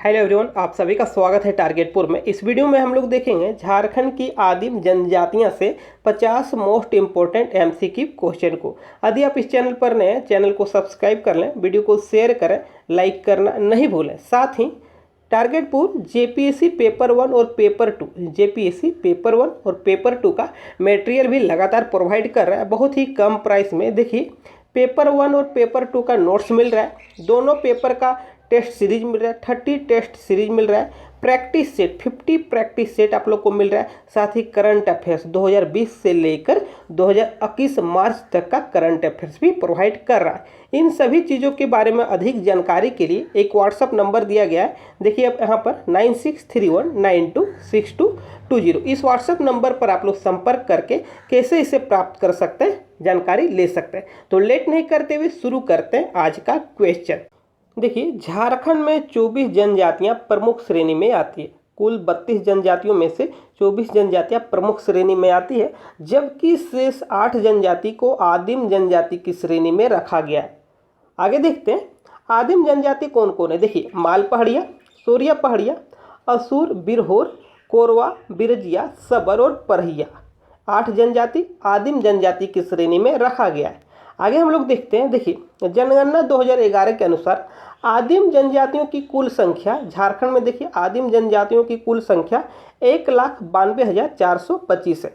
Hello everyone, आप सभी का स्वागत है टारगेटपुर में। इस वीडियो में हम लोग देखेंगे झारखंड की आदिम जनजातियां से 50 मोस्ट इम्पोर्टेंट एमसीक्यू क्वेश्चन को। यदि आप इस चैनल पर नए हैं, चैनल को सब्सक्राइब कर लें, वीडियो को शेयर करें, लाइक करना नहीं भूलें। साथ ही टारगेटपुर जेपीएससी पेपर 1 और पेपर 2, जेपीएससी पेपर 1 और पेपर 2 का मटेरियल भी लगातार प्रोवाइड कर रहा है बहुत ही कम प्राइस में। देखिए, पेपर 1 और पेपर 2 का नोट्स मिल रहा है, दोनों पेपर का टेस्ट सीरीज मिल रहा है, 30 टेस्ट सीरीज मिल रहा है, प्रैक्टिस सेट 50 प्रैक्टिस सेट आप लोग को मिल रहा है। साथ ही करंट अफेयर्स 2020 से लेकर 2021 मार्च तक का करंट अफेयर्स भी प्रोवाइड कर रहा है। इन सभी चीज़ों के बारे में अधिक जानकारी के लिए एक व्हाट्सअप नंबर दिया गया है। देखिए अब यहाँ पर 9631926220, इस व्हाट्सअप नंबर पर आप लोग संपर्क करके कैसे इसे प्राप्त कर सकते हैं, जानकारी ले सकते हैं। तो लेट नहीं करते हुए शुरू करते हैं आज का क्वेश्चन। देखिए, झारखंड में 24 जनजातियां प्रमुख श्रेणी में आती है। कुल 32 जनजातियों में से 24 जनजातियां प्रमुख श्रेणी में आती है, जबकि शेष 8 जनजाति को आदिम जनजाति की श्रेणी में रखा गया है। आगे देखते हैं आदिम जनजाति कौन कौन है। देखिए, माल पहाड़िया, सोरिया पहाड़िया, असुर, बिरहोर, कोरवा, बिरजिया, सबर और परहिया, 8 जनजाति आदिम जनजाति की श्रेणी में रखा गया है। आगे हम लोग देखते हैं। देखिए, जनगणना 2011 के अनुसार आदिम जनजातियों की कुल संख्या झारखंड में, देखिए आदिम जनजातियों की कुल संख्या 1,92,425 है,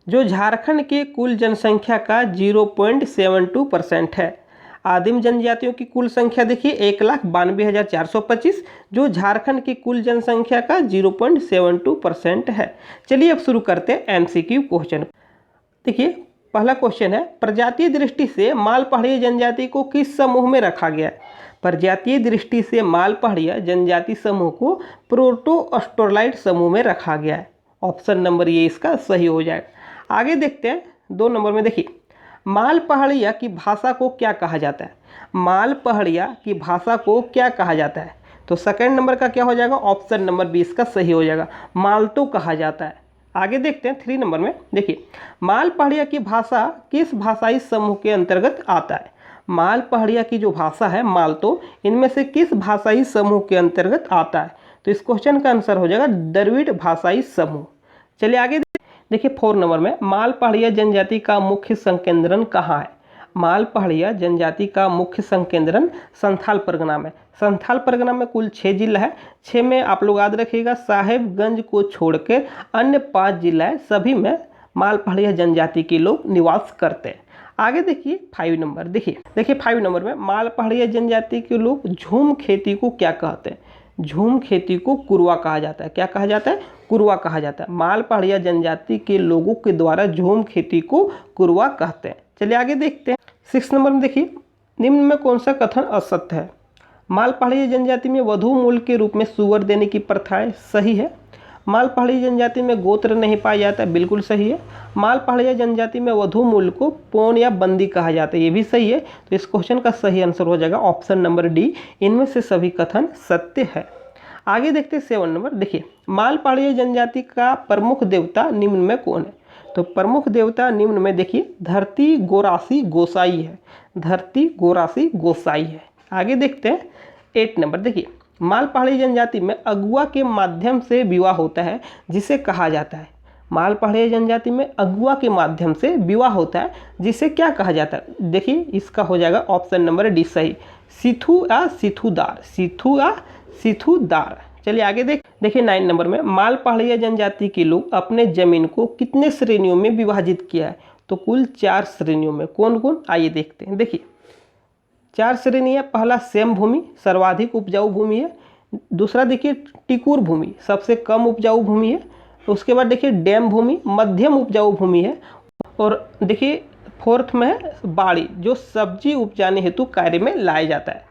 जो झारखंड के कुल जनसंख्या का 0.72% है। आदिम जनजातियों की कुल संख्या देखिए 1,92,425, जो झारखंड की कुल जनसंख्या का 0.72% है। चलिए अब शुरू करते हैं एमसीक्यू क्वेश्चन। देखिए, पहला क्वेश्चन है, प्रजातीय दृष्टि से माल पहाड़िया जनजाति को किस समूह में रखा गया है? प्रजातीय दृष्टि से माल पहाड़िया जनजाति समूह को प्रोटोस्टोलाइट समूह में रखा गया है। ऑप्शन नंबर ये इसका सही हो जाएगा। आगे देखते हैं 2 नंबर में। देखिए, माल पहाड़िया की भाषा को क्या कहा जाता है? माल पहाड़िया की भाषा को क्या कहा जाता है? तो सेकंड नंबर का क्या हो जाएगा? ऑप्शन नंबर 20 का सही हो जाएगा, मालतो कहा जाता है। आगे देखते हैं 3 नंबर में। देखिए, माल पहाड़िया की भाषा किस भाषाई समूह के अंतर्गत आता है? माल पहाड़िया की जो भाषा है मालतो, इनमें से किस भाषाई समूह के अंतर्गत आता है? तो इस क्वेश्चन का आंसर हो जाएगा द्रविड़ भाषाई समूह। चलिए आगे देखिए 4 नंबर में, माल पहाड़िया जनजाति का मुख्य संकेंद्रण कहाँ है? माल पहाड़िया जनजाति का मुख्य संकेंद्रण संथाल परगना में। संथाल परगना में कुल 6 जिला है। 6 में आप लोग याद रखिएगा, साहेबगंज को छोड़कर अन्य 5 जिला है, सभी में माल पहाड़िया जनजाति के लोग निवास करते हैं। आगे देखिए 5 नंबर। देखिए 5 नंबर में, माल पहाड़िया जनजाति के लोग झूम खेती को क्या कहते हैं? झूम खेती को कुरवा कहा जाता है। क्या कहा जाता है? कुरवा कहा जाता है। माल पहाड़िया जनजाति के लोगों के द्वारा झूम खेती को कुरवा कहते हैं। चलिए आगे देखते हैं 6 नंबर में। देखिए, निम्न में कौन सा कथन असत्य है? माल पहाड़िया जनजाति में वधू मूल के रूप में सुअर देने की प्रथा है, सही है। माल पहाड़िया जनजाति में गोत्र नहीं पाया जाता है, बिल्कुल सही है। माल पहाड़िया जनजाति में वधू मूल को पौन या बंदी कहा जाता है, ये भी सही है। तो इस क्वेश्चन का सही आंसर हो जाएगा ऑप्शन नंबर डी, इनमें से सभी कथन सत्य है। आगे देखते हैं 7 नंबर। देखिए, माल पहाड़िया जनजाति का प्रमुख देवता निम्न में कौन है? तो प्रमुख देवता निम्न में देखिए धरती गोरासी गोसाई है। धरती गोरासी गोसाई है। आगे देखते हैं 8 नंबर। देखिए, माल पहाड़िया जनजाति में अगुआ के माध्यम से विवाह होता है, जिसे कहा जाता है। माल पहाड़िया जनजाति में अगुआ के माध्यम से विवाह होता है, जिसे क्या कहा जाता है? देखिए, इसका हो जाएगा ऑप्शन नंबर डी सही, सिथु या सिथुदार। सिथु या सिथुदार। चलिए आगे देखिए 9 नंबर में, माल पहाड़िया जनजाति के लोग अपने जमीन को कितने श्रेणियों में विभाजित किया है? तो कुल 4 श्रेणियों में। कौन कौन, आइए देखते हैं। देखिए, 4 श्रेणी है। पहला सेम भूमि, सर्वाधिक उपजाऊ भूमि है। दूसरा देखिए टिकुर भूमि, सबसे कम उपजाऊ भूमि है। उसके बाद देखिए डैम भूमि, मध्यम उपजाऊ भूमि है। और देखिए 4th में है बाड़ी, जो सब्जी उपजाने हेतु कार्य में लाया जाता है।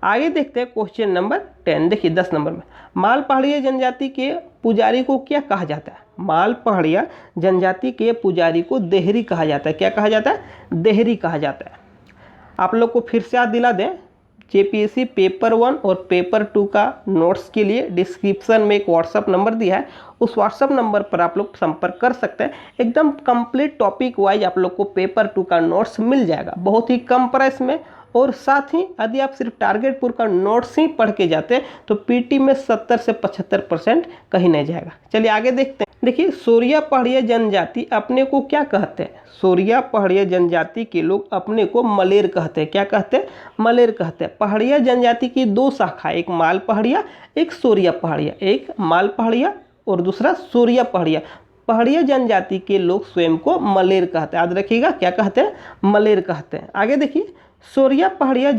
आगे देखते हैं क्वेश्चन नंबर 10। देखिए 10 नंबर में, माल पहाड़िया जनजाति के पुजारी को क्या कहा जाता है? माल पहाड़िया जनजाति के पुजारी को देहरी कहा जाता है। क्या कहा जाता है? देहरी कहा जाता है। आप लोग को फिर से याद दिला दें, जेपीएससी पेपर 1 और पेपर 2 का नोट्स के लिए डिस्क्रिप्शन में एक व्हाट्सअप नंबर दिया है, उस व्हाट्सअप नंबर पर आप लोग संपर्क कर सकते हैं। एकदम कंप्लीट टॉपिक वाइज आप लोग को पेपर 2 का नोट्स मिल जाएगा बहुत ही कम प्राइस में और साथ ही यदि आप सिर्फ टारगेटपुर का नोट्स ही पढ़ के जाते हैं तो पीटी में 70 से 75% कहीं नहीं जाएगा। चलिए आगे देखते हैं। देखिए, सोरिया पहाड़िया जनजाति अपने को क्या कहते हैं? सोरिया पहाड़िया जनजाति के लोग अपने को मलेर कहते हैं। क्या कहते हैं? मलेर कहते हैं। पहाड़िया जनजाति की दो शाखा, एक माल पहाड़िया, एक सोरिया पहाड़िया। एक माल पहाड़िया और दूसरा सोरिया पहाड़िया। पहाड़िया जनजाति के लोग स्वयं को मलेर कहते हैं। याद रखिएगा, क्या कहते हैं? मलेर कहते हैं। आगे देखिए, सोरिया पहाड़िया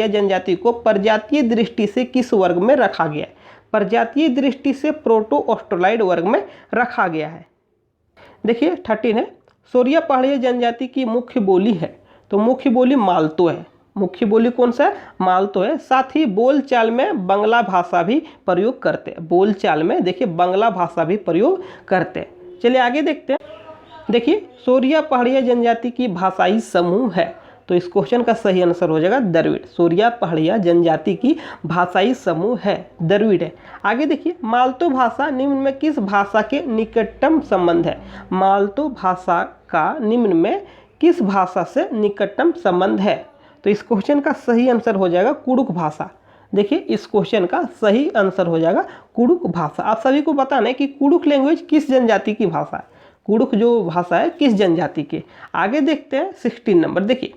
जनजाति को प्रजातीय दृष्टि से किस वर्ग में रखा गया है? प्रजातीय दृष्टि से प्रोटो ऑस्ट्रेलॉइड वर्ग में रखा गया है। देखिए 13 है, सोरिया पहाड़िया जनजाति की मुख्य बोली है, तो मुख्य बोली मालतो है। मुख्य बोली कौन सा है? मालतो है। साथ ही बोलचाल में बंगला भाषा भी प्रयोग करते हैं। बोलचाल में देखिए बंगला भाषा भी प्रयोग करते हैं। चलिए आगे देखते हैं। देखिए, सोरिया पहाड़िया जनजाति की भाषाई समूह है, तो इस क्वेश्चन का सही आंसर हो जाएगा द्रविड़। सोरिया पहाड़िया जनजाति की भाषाई समूह है, द्रविड़ है। आगे देखिए, मालतो भाषा निम्न में किस भाषा के निकटतम संबंध है? मालतो भाषा का निम्न में किस भाषा से निकटतम संबंध है? तो इस क्वेश्चन का सही आंसर हो जाएगा कुडुख भाषा। देखिए, इस क्वेश्चन का सही आंसर हो जाएगा कुडुख भाषा। आप सभी को बताना है कि कुडुख लैंग्वेज किस जनजाति की भाषा है। कुडुख जो भाषा है किस जनजाति की। आगे देखते हैं 16 नंबर। देखिए,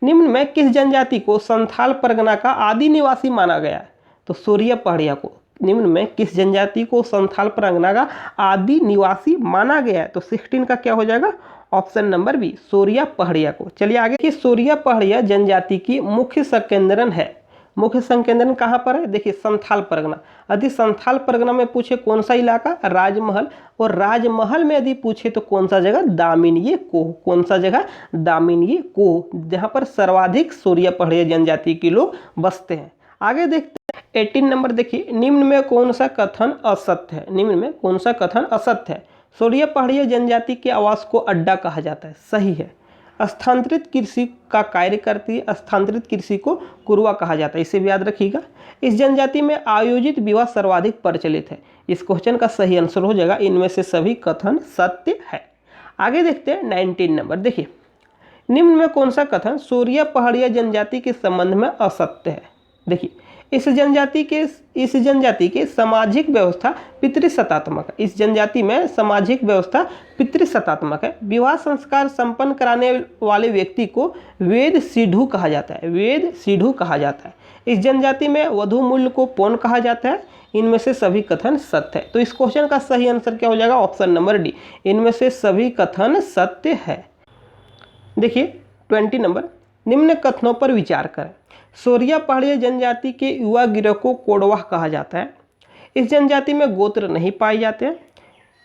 निम्न में किस जनजाति को संथाल परगना का आदि निवासी माना गया है? तो सोरिया पहाड़िया को। निम्न में किस जनजाति को संथाल परगना का आदि निवासी माना गया है? तो 16 का क्या हो जाएगा? ऑप्शन नंबर बी, सोरिया पहाड़िया को। चलिए आगे कि सोरिया पहाड़िया जनजाति की मुख्य संकेंद्रण है। मुख्य संकेंद्रण कहाँ पर है? देखिए, संथाल परगना। यदि संथाल परगना में पूछे कौन सा इलाका? राजमहल। और राजमहल में यदि पूछे तो कौन सा जगह? दामिनीय कोह। कौन सा जगह? दामिनीय कोह, जहाँ पर सर्वाधिक सोरिया पहाड़िया जनजाति के लोग बसते हैं। आगे देखते हैं 18 नंबर। देखिए, निम्न में कौन सा कथन असत्य है? निम्न में कौन सा कथन असत्य है? सोरिया पहाड़िया जनजाति के आवास को अड्डा कहा जाता है, सही है। स्थानांतरित कृषि का कार्य करती है, स्थानांतरित कृषि को कुरवा कहा जाता है, इसे भी याद रखिएगा। इस जनजाति में आयोजित विवाह सर्वाधिक प्रचलित है। इस क्वेश्चन का सही आंसर हो जाएगा इनमें से सभी कथन सत्य है। आगे देखते हैं 19 नंबर। देखिए, निम्न में कौन सा कथन सोरिया पहाड़िया जनजाति के संबंध में असत्य है? देखिए, इस जनजाति के सामाजिक व्यवस्था पितृसत्तात्मक है। इस जनजाति में सामाजिक व्यवस्था पितृसत्तात्मक है। विवाह संस्कार संपन्न कराने वाले व्यक्ति को वेद सिद्धू कहा जाता है। वेद सिद्धू कहा जाता है। इस जनजाति में वधु मूल्य को पौन कहा जाता है। इनमें से सभी कथन सत्य है। तो इस क्वेश्चन का सही आंसर क्या हो जाएगा? ऑप्शन नंबर डी, इनमें से सभी कथन सत्य है। देखिए 20 नंबर, निम्न कथनों पर विचार करें। सोरिया पहाड़िया जनजाति के युवा गिरोह को कोडवाह कहा जाता है। इस जनजाति में गोत्र नहीं पाए जाते हैं।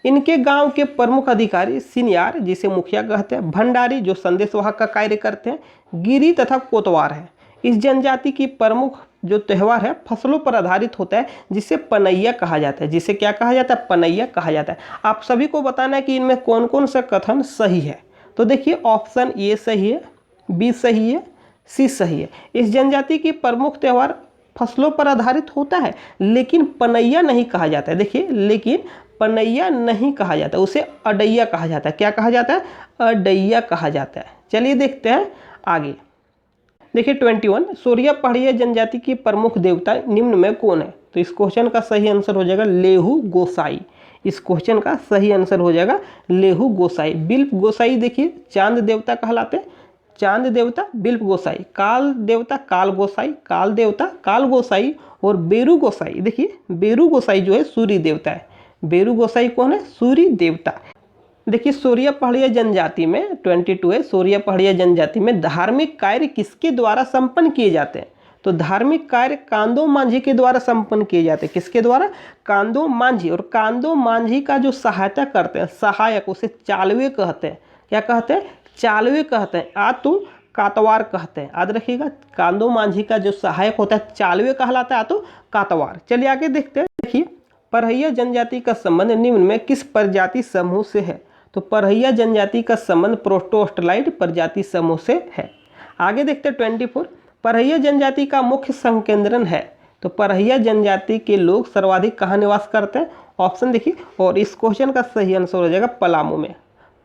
इनके गांव के प्रमुख अधिकारी सिनियार, जिसे मुखिया कहते हैं, भंडारी जो संदेशवाहक का कार्य करते हैं, गिरी तथा कोतवार है। इस जनजाति की प्रमुख जो त्यौहार है फसलों पर आधारित होता है, जिसे पनैया कहा जाता है। जिसे क्या कहा जाता है? पनैया कहा जाता है। आप सभी को बताना है कि इनमें कौन कौन सा कथन सही है। तो देखिए, ऑप्शन ए सही है, बी सही है, सी सही है। इस जनजाति की प्रमुख त्यौहार फसलों पर आधारित होता है, लेकिन पनैया नहीं कहा जाता है। देखिए, लेकिन पनैया नहीं कहा जाता, उसे अडैया कहा जाता है। क्या कहा जाता है? अडैया कहा जाता है। चलिए देखते हैं आगे। देखिए 21, सोरिया पहाड़िया जनजाति की प्रमुख देवता निम्न में कौन है? तो इस क्वेश्चन का सही आंसर हो जाएगा लेहू गोसाई। इस क्वेश्चन का सही आंसर हो जाएगा लेहू गोसाई। बिल्प गोसाई देखिए चांद देवता कहलाते हैं, चांद देवता बिल्प गोसाई। काल देवता काल गोसाई, काल देवता काल गोसाई। और बेरू गोसाई, देखिए बेरू गोसाई जो है सूर्य देवता है। बेरू गोसाई कौन है? सूर्य देवता। देखिए, सोरिया पहाड़िया जनजाति में 22 है। सोरिया पहाड़िया जनजाति में धार्मिक कार्य किसके द्वारा संपन्न किए जाते हैं? तो धार्मिक कार्य कांदो मांझी के द्वारा संपन्न किए जाते हैं। किसके द्वारा? कांदो मांझी। और कांदो मांझी का जो सहायता करते हैं, सहायक, उसे चालवे कहते हैं। क्या कहते हैं? चालवे कहते हैं। आ तो कातवार कहते हैं। याद रखिएगा, कांदो मांझी का जो सहायक होता है चालवे कहलाता है, तो कातवार। चलिए आगे देखते हैं। देखिए, परहैया जनजाति का संबंध निम्न में किस प्रजाति समूह से है? तो परहैया जनजाति का संबंध प्रोटो ऑस्ट्रेलॉइड प्रजाति समूह से है। आगे देखते हैं 24, परहैया जनजाति का मुख्य संकेंद्रण है। तो परहैया जनजाति के लोग सर्वाधिक कहाँ निवास करते हैं? ऑप्शन देखिए, और इस क्वेश्चन का सही आंसर हो जाएगा पलामू में,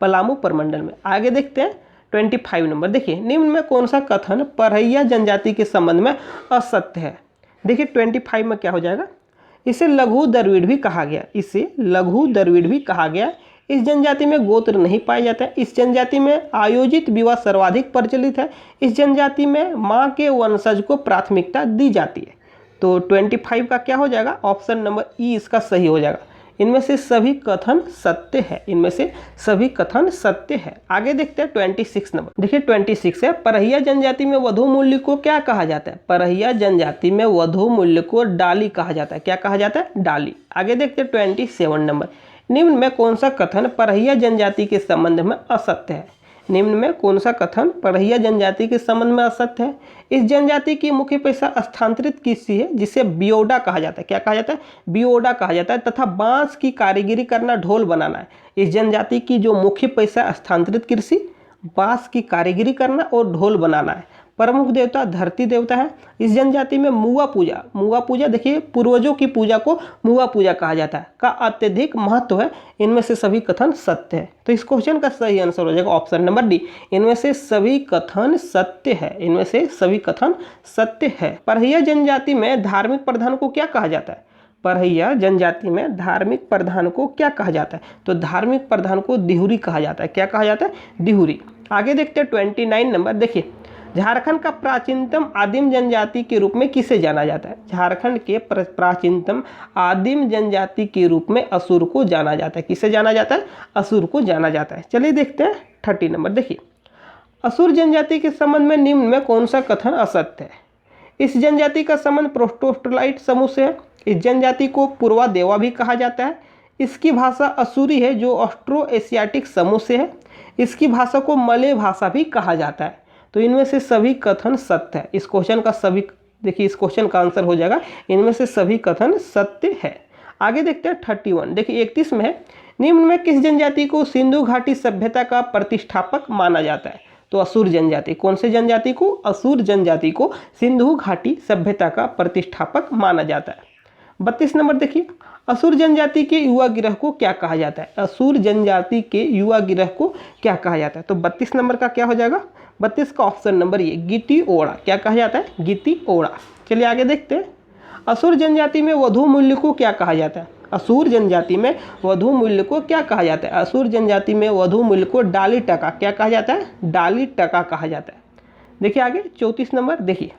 पलामू प्रमंडल में। आगे देखते हैं 25 नंबर देखिए, निम्न में कौन सा कथन परहिया जनजाति के संबंध में असत्य है। देखिए 25 में क्या हो जाएगा, इसे लघु द्रविड़ भी कहा गया, इसे लघु द्रविड़ भी कहा गया। इस जनजाति में गोत्र नहीं पाए जाते हैं। इस जनजाति में आयोजित विवाह सर्वाधिक प्रचलित है। इस जनजाति में मां के वंशज को प्राथमिकता दी जाती है। तो 25 का क्या हो जाएगा, ऑप्शन नंबर ई इसका सही हो जाएगा। इनमें से सभी कथन सत्य है, इनमें से सभी कथन सत्य है। आगे देखते हैं 26 नंबर। देखिए 26 है, परहिया जनजाति में वधु मूल्य को क्या कहा जाता है। परहिया जनजाति में वधु मूल्य को डाली कहा जाता है। क्या कहा जाता है, डाली। आगे देखते हैं 27 नंबर। निम्न में कौन सा कथन परहिया जनजाति के संबंध में असत्य है। निम्न में कौन सा कथन परहिया जनजाति के संबंध में असत्य है। इस जनजाति की मुख्य पेशा स्थानांतरित कृषि है, जिसे बियोडा कहा जाता है। क्या कहा जाता है, बियोडा कहा जाता है, तथा बांस की कारीगरी करना, ढोल बनाना है। इस जनजाति की जो मुख्य पेशा स्थानांतरित कृषि, बांस की कारीगरी करना और ढोल बनाना है। प्रमुख देवता धरती देवता है। इस जनजाति में मुआ पूजा देखिए पूर्वजों की पूजा को मुआ पूजा कहा जाता है, का अत्यधिक महत्व है। इनमें से सभी कथन सत्य है। तो इस क्वेश्चन का सही आंसर हो जाएगा ऑप्शन नंबर डी, इनमें से सभी कथन सत्य है। इनमें से सभी कथन सत्य है। परहिया जनजाति में धार्मिक प्रधान को क्या कहा जाता है। परहिया जनजाति में धार्मिक प्रधान को क्या कहा जाता है, तो धार्मिक प्रधान को दिहुरी कहा जाता है। क्या कहा जाता है, दिहुरी। आगे देखते हैं 29 नंबर। देखिए झारखंड का प्राचीनतम आदिम जनजाति के रूप में किसे जाना जाता है। झारखंड के प्राचीनतम आदिम जनजाति के रूप में असुर को जाना जाता है। किसे जाना जाता है, असुर को जाना जाता है। चलिए देखते हैं 30 नंबर। देखिए असुर जनजाति के संबंध में निम्न में कौन सा कथन असत्य है। इस जनजाति का संबंध प्रोटोस्टलाइट समूह से है। इस जनजाति को पूर्वा देवा भी कहा जाता है। इसकी भाषा असुरी है, जो ऑस्ट्रो एशियाटिक समूह से है। इसकी भाषा को मलय भाषा भी कहा जाता है। तो इनमें से सभी कथन सत्य है। इस क्वेश्चन का सभी देखिए, इस क्वेश्चन का आंसर हो जाएगा इनमें से सभी कथन सत्य है। आगे देखते हैं 31। देखिए 31 में है, निम्न में किस जनजाति को सिंधु घाटी सभ्यता का प्रतिष्ठापक माना जाता है। तो असुर जनजाति। कौन से जनजाति को, असुर जनजाति को सिंधु घाटी सभ्यता का प्रतिष्ठापक माना जाता है। 32 नंबर देखिए, असुर जनजाति के युवा गिरह को क्या कहा जाता है। असुर जनजाति के युवा गिरह को क्या कहा जाता है। तो 32 नंबर का क्या हो जाएगा, 32 का ऑप्शन नंबर ये गिटी ओड़ा। क्या कहा जाता है, गिटी ओड़ा। चलिए आगे देखते हैं। असुर जनजाति में वधु मूल्य को क्या कहा जाता है। असुर जनजाति में वधु मूल्य को क्या कहा जाता है। असुर जनजाति में वधु मूल्य को डाली टका क्या कहा जाता है, डाली टका कहा जाता है। देखिए आगे 34 नंबर। देखिए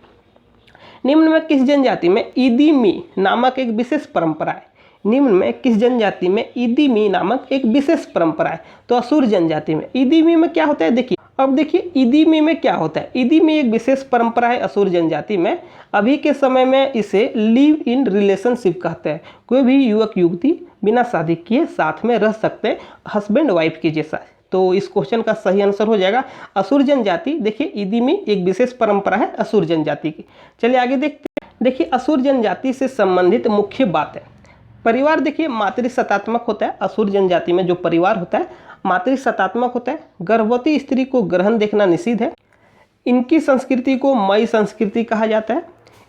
निम्न में किस जनजाति में इदीमी नामक एक विशेष परंपरा है। निम्न में किस जनजाति में इदीमी नामक एक विशेष परंपरा है। तो असुर जनजाति में। इदीमी में क्या होता है, देखिए अब देखिए इदीमी में क्या होता है। इदीमी एक विशेष परंपरा है असुर जनजाति में। अभी के समय में इसे लिव इन रिलेशनशिप कहते हैं। कोई भी युवक युवती बिना शादी किए साथ में रह सकते हैं, हस्बैंड वाइफ की जैसा। तो इस क्वेश्चन का सही आंसर हो जाएगा असुर जनजाति। देखिए इदीमी एक विशेष परंपरा है असुर जनजाति की। चलिए आगे देखते हैं। देखिए असुर जनजाति से संबंधित मुख्य बात है। परिवार देखिए मातृसत्तात्मक होता है। असुर जनजाति में जो परिवार होता है मातृसत्तात्मक होता है। गर्भवती स्त्री को ग्रहण देखना निषिद्ध है। इनकी संस्कृति को मई संस्कृति कहा जाता है।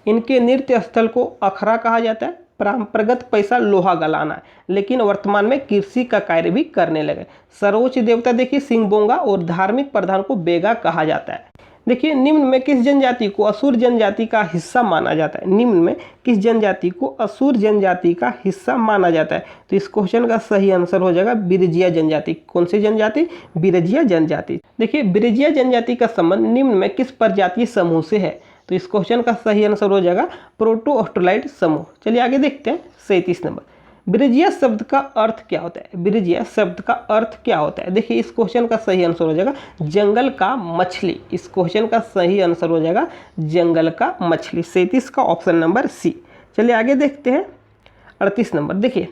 इनके नृत्य स्थल को अखरा कहा जाता है। परंपरागत पैसा लोहा गलाना है, लेकिन वर्तमान में कृषि का कार्य भी करने लगे। सर्वोच्च देवता देखिए सिंहबोंगा और धार्मिक प्रधान को बेगा कहा जाता है। देखिए निम्न में किस जनजाति को असुर जनजाति का हिस्सा माना जाता है। निम्न में किस जनजाति को असुर जनजाति का हिस्सा माना जाता है। तो इस क्वेश्चन का सही आंसर हो जाएगा बिरजिया जनजाति। कौन सी जनजाति, बिरजिया जनजाति। देखिए बिरजिया जनजाति का संबंध निम्न में किस प्रजातीय समूह से है। तो इस क्वेश्चन का सही आंसर हो जाएगा प्रोटो ऑस्ट्रोलाइट समूह। चलिए आगे देखते हैं 37 नंबर। बिरजिया शब्द का अर्थ क्या होता है। बिरजिया शब्द का अर्थ क्या होता है। देखिए इस क्वेश्चन का सही आंसर हो जाएगा जंगल का मछली। इस क्वेश्चन का सही आंसर हो जाएगा जंगल का मछली। 37 का ऑप्शन नंबर सी। चलिए आगे देखते हैं 38 नंबर। देखिए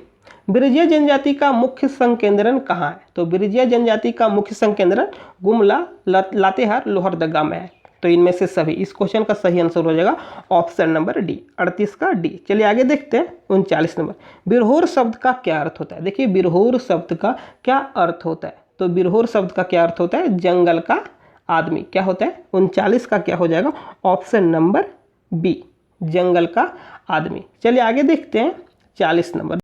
बिरजिया जनजाति का मुख्य संकेंद्रण कहाँ है। तो बिरजिया जनजाति का मुख्य संकेंद्रण गुमला, लातेहार, लोहरदगा में है। तो इनमें से सभी। इस क्वेश्चन का सही आंसर हो जाएगा ऑप्शन नंबर डी, 38 का डी। चलिए आगे देखते हैं 39 नंबर। बिरहोर शब्द का क्या अर्थ होता है। देखिए बिरहोर शब्द का क्या अर्थ होता है। तो बिरहोर शब्द का क्या अर्थ होता है, जंगल का आदमी। क्या होता है, 39 का क्या हो जाएगा ऑप्शन नंबर बी, जंगल का आदमी। चलिए आगे देखते हैं 40 नंबर।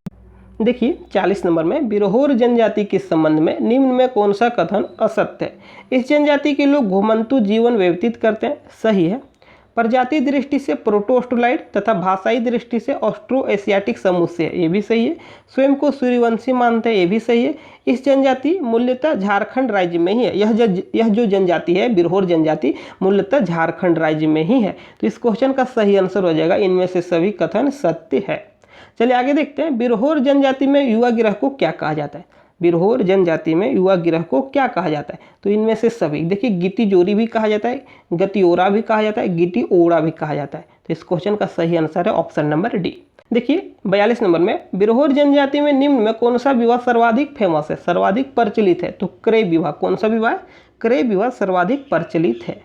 देखिए 40 नंबर में बिरहोर जनजाति के संबंध में निम्न में कौन सा कथन असत्य है। इस जनजाति के लोग घुमंतु जीवन व्यतीत करते हैं, सही है। प्रजाति दृष्टि से प्रोटो ऑस्ट्रोलाइड तथा भाषाई दृष्टि से ऑस्ट्रो एशियाटिक समूह से है, ये भी सही है। स्वयं को सूर्यवंशी मानते हैं, ये भी सही है। इस जनजाति मूल्यतः झारखंड राज्य में ही है। यह जो जनजाति है बिरहोर जनजाति मूल्यतः झारखंड राज्य में ही है। तो इस क्वेश्चन का सही आंसर हो जाएगा इनमें से सभी कथन सत्य है। चलिए आगे देखते हैं, बिरहोर जनजाति में युवा गिरह को क्या कहा जाता है। बिरहोर जनजाति में युवा गिरह को क्या कहा जाता है, तो इनमें से सभी, देखिए गिटी जोरी भी कहा जाता है, गतिओरा भी कहा जाता है, गिटी ओड़ा भी कहा जाता है। तो इस क्वेश्चन का सही आंसर है ऑप्शन नंबर डी। देखिए 42 नंबर में बिरहोर जनजाति में निम्न में कौन सा विवाह सर्वाधिक फेमस है, सर्वाधिक प्रचलित है, तो क्रय विवाह। कौन सा विवाह, क्रय विवाह सर्वाधिक प्रचलित है।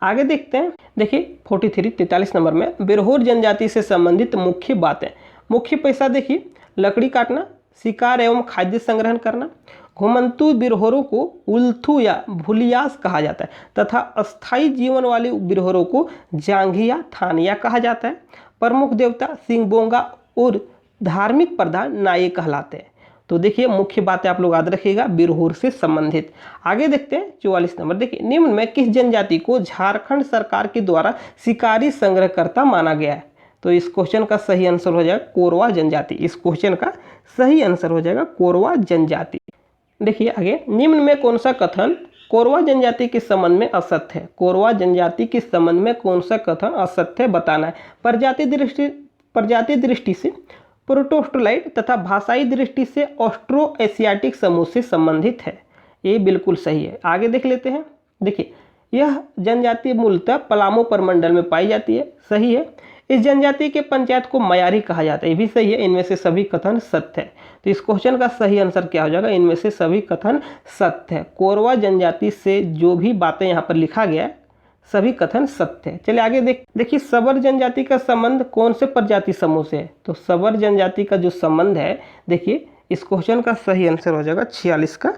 आगे देखते हैं, देखिए 43 नंबर में बिरहोर जनजाति से संबंधित मुख्य बातें। मुख्य पेशा देखिए लकड़ी काटना, शिकार एवं खाद्य संग्रहण करना। घुमंतु बिरहोरों को उल्थू या भूलियास कहा जाता है तथा अस्थायी जीवन वाले बिरहोरों को जांघिया थानिया कहा जाता है। प्रमुख देवता सिंगबोंगा और धार्मिक प्रधान नाये कहलाते हैं। तो देखिए मुख्य बातें आप लोग याद रखिएगा बिरहोर से संबंधित। आगे देखते हैं 44 नंबर, देखिए निम्न में किस जनजाति को झारखंड सरकार के द्वारा शिकारी संग्रहकर्ता माना गया है, तो इस क्वेश्चन का सही आंसर हो जाएगा कोरवा जनजाति। इस क्वेश्चन का सही आंसर हो जाएगा कोरवा जनजाति। देखिए आगे, निम्न में कौन सा कथन कोरवा जनजाति के संबंध में असत्य है। कोरवा जनजाति के संबंध में कौन सा कथन असत्य है बताना है। प्रजाति दृष्टि से प्रोटोस्टोलाइड तथा भाषाई दृष्टि से ऑस्ट्रो एशियाटिक समूह से संबंधित है, ये बिल्कुल सही है। आगे देख लेते हैं, देखिए यह जनजाति मूलतः पलामू प्रमंडल में पाई जाती है, सही है। इस जनजाति के पंचायत को मयारी कहा जाता है, ये भी सही है। इनमें से सभी कथन सत्य है। तो इस क्वेश्चन का सही आंसर क्या हो जाएगा, इनमें से सभी कथन सत्य है। कोरवा जनजाति से जो भी बातें यहाँ पर लिखा गया है सभी कथन सत्य है। चलिए आगे देखिए सबर जनजाति का संबंध कौन से प्रजाति समूह से है, तो सबर जनजाति का जो संबंध है, देखिए इस क्वेश्चन का सही आंसर हो जाएगा 46 का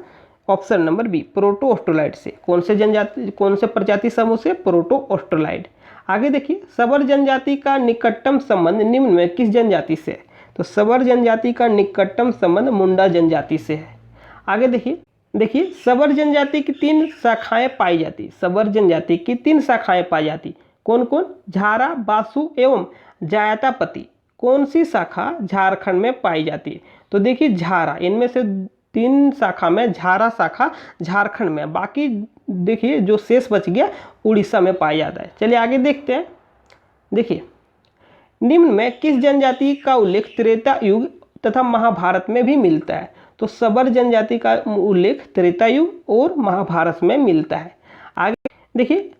ऑप्शन नंबर बी, प्रोटो ऑस्ट्रोलाइड से। कौन से प्रजाति समूह से, प्रोटो ऑस्ट्रोलाइड। आगे देखिए सबर जनजाति का निकटतम संबंध निम्न में किस जनजाति से है, तो सबर जनजाति का निकटतम संबंध मुंडा जनजाति से है। आगे देखिए सबर जनजाति की 3 शाखाएं पाई जाती। सबर जनजाति की 3 शाखाएं पाई जाती, कौन कौन, झारा, बासु एवं जायतापति। कौन सी शाखा झारखंड में पाई जाती है, तो देखिए झारा, इनमें से 3 शाखा में झारा शाखा झारखंड में, बाकी देखिए जो शेष बच गया उड़ीसा में पाया जाता है। चलिए आगे देखते हैं, देखिए निम्न में किस जनजाति का उल्लेख त्रेता युग तथा महाभारत में भी मिलता है, तो सबर जनजाति का उल्लेख त्रेता युग और महाभारत में मिलता है। आगे देखिए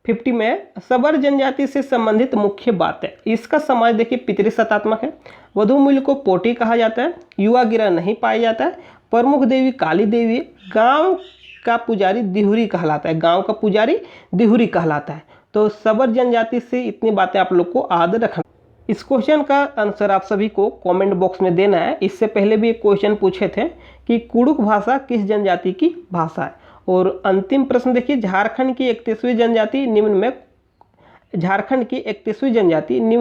50 में सबर जनजाति से संबंधित मुख्य बात है। इसका समाज देखिए पितृसत्तात्मक है। वधु मूल्य को पोटी कहा जाता है। युवा गिरह नहीं पाया जाता है। प्रमुख देवी काली देवी। गांव का पुजारी दिहुरी कहलाता है, गांव का पुजारी दिहुरी कहलाता है। तो सबर जनजाति से इतनी बातें आप लोग को याद रखना। इस क्वेश्चन का आंसर आप सभी को कमेंट बॉक्स में देना है। इससे पहले भी एक क्वेश्चन पूछे थे कि कुड़ुक भाषा किस जनजाति की भाषा है, और अंतिम प्रश्न देखिए झारखंड की 31वीं जनजाति निम्न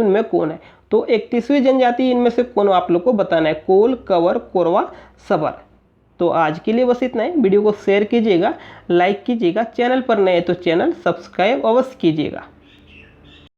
में कौन है, तो 31वीं जनजाति इनमें से कौन आप लोग को बताना है, कोल, कंवर, कोरवा, सबर। तो आज के लिए बस इतना ही। वीडियो को शेयर कीजिएगा, लाइक कीजिएगा, चैनल पर नए तो चैनल सब्सक्राइब अवश्य कीजिएगा।